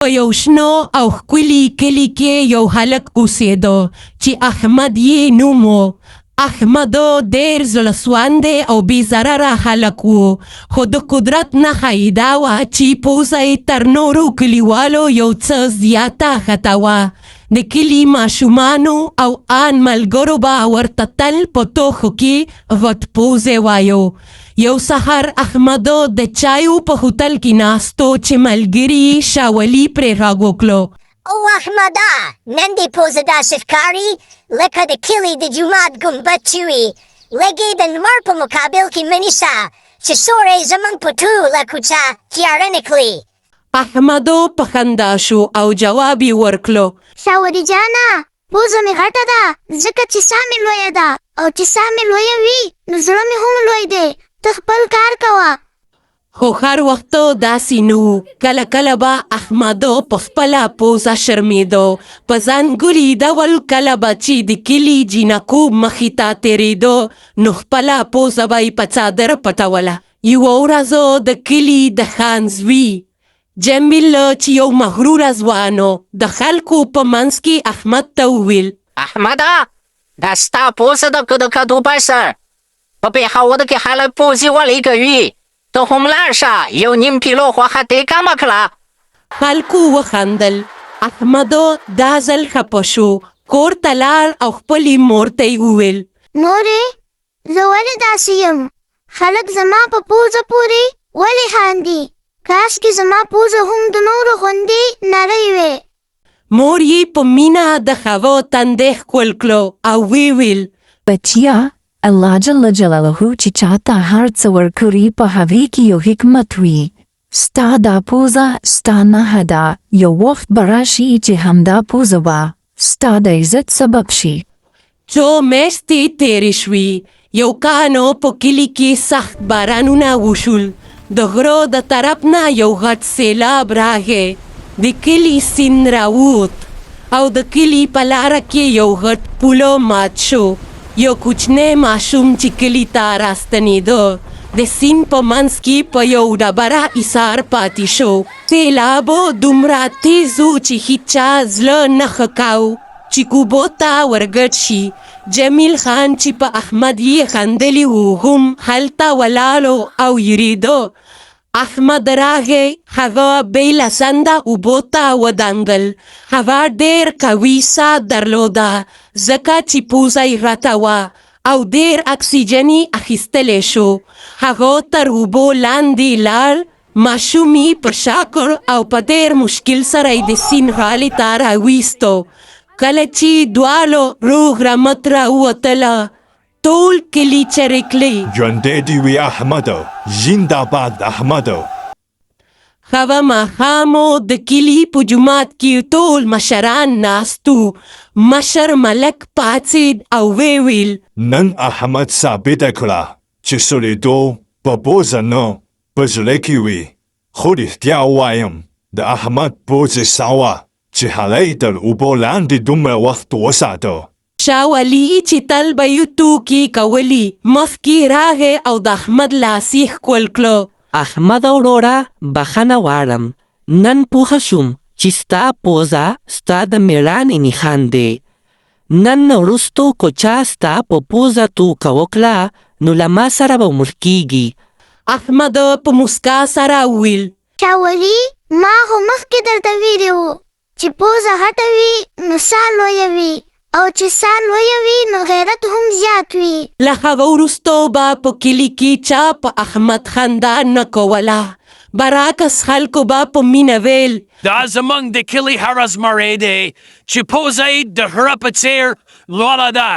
په یو شنو او ښکلي کلي کې یو هلک اوسېده چې احمد یې نوم و. احمد ډېر زړهسواندی او بې ضرره هلک و، خو د قدرت نښه یې دا وه چې پوزه یې تر نورو کلیوالو یو څه زیاته ښه وه. د کلي ماشومانو او ان ملګرو به ورته تل په ټوښو کې غټ پوزې وایو. یو سهار احمد د چایو په هوټل کې ناستو چې ملګري یې شاولي پرې غږ وکړو. او احمده، نن دې پوزه داسې ښکاري لکه د کلي د جومات ګمبد چې وي. لږ یې د لمر په مقابل کې مه نیسه چې سوری زموږ په ټوله کوڅه تیاره نه کړي. احمد په خندا شو او جواب یې ورکړو. شاوري جانه، پوزه مې غټه ده ځکه چې ساه مې لویه ده، او چې ساه مې لویه وي نو زړه مې هم لوی دی. ته خپل کار کوه. خو هر وخت داسې نه و. کله کله به احمد په خپله پوزه شرمېده. په ځانګړي ډول کله به چې د کلي جینکو مخې ته تېرېده نو خپله پوزه به یې په څادر پټوله. یوه ورځ د کلي د خان زوی جمیل چې یو مغروره ځوان و، د خلکو په منځ کې احمد ته وویل: احمده، دا ستا پوزه ده که د کدو بسر؟ په پېښور کې خلک پوزې ولې کوي؟ ته هم لاړ شه، یو نیم کیلو غوښه ترې کمه کړه. خلکو وخندل. احمد دا ځل خفه شو، کور ته لاړ او خپلې مور ته یې وویل: مورې، زه ولې داسې یم؟ خلک زما په پوزه پورې ولې خاندي؟ کاشکې زما پوزه هم د نورو غوندې نرۍ وې. مور یې په مینه د هغه تندی ښکل کړو او ویې ویل: بچیا، الله جل جلاله چې چاته هر څه ورکړي په هغې کې یو حکمت وي. ستا دا پوزه ستا نښه ده. یو وخت به راشي چې همدا پوزه به ستا د عزت سبب شي. څو میاشتې تېرې شوې. یو کانو په کلي کې سخت بارانونه وشول. د غره د طرف نه یو غټ سیلاب راغی. د کلي سیند راووت او د کلي په لاره کې یو غټ پوله مات شو. یو کوچنی ماشوم چې کلي ته راستنېده د سیند په منځ کې په یو ډبره ایسار پاتې شو. سیلاب دومره تیز و چې هیچا زړه نه ښه کاوه چې اوبو ته ورګډ شي. جمیل خان چې په احمد یې خندلي وو هم هلته ولاړ او یریده. احمد راغی، هغه بې له سنده اوبو ته ودانګل. هغه ډېر قوي ساه درلوده ځکه چې پوزه یې غټه وه او ډېر اکسیجن یې اخیستلی شو. هغه تر اوبو لاندې لاړ، ماشوم یې په شا کړ او په ډېر مشکل سره یې د سیند غاړې ته راویستو. کله چې دواړو روغ رمټ راووتله، ټول کلي چغې کړې: ژوندی دې وي احمدو، زنده باد احمدو. هغه ماښام د کلي په جومات کې ټول مشران ناست وو. مشر ملک پاڅېد او ویې ویل: نن احمد ثابته کړه چې سړېدو په پوزه نه په زړه کې وي. خو رښتیا وایم، د احمد پوزه سوه چې هغه یې تر اوبو لاندې دومره وخت وساته. شاولي چې تل به یې ټوکې کولي مخکې راغی او د احمد لاس یې ښکل کړو. احمد وروره، بخښنه غواړم. نن پوهه شوم چې ستا پوزه ستا د مېړانې نښان دی. نن وروستو که چا ستا په پوزه ټوکه وکړه نو له ما سره به مړ کېږي. احمد په مسکا سره وویل: شاوري، ما خو مخکې درته ویلي وو چې پوزه غټه وي نو ساه لویه وي، او چې ساه لویه وي نو غیرت هم زیات وي. له هغه وروستو به په کلي کې چا په احمد خندا نه کوله. برعکس خلکو به په مینه ویل: دا زموږ د کلي هره زمری دی چې پوزه یې د غره په څېر لوړه ده.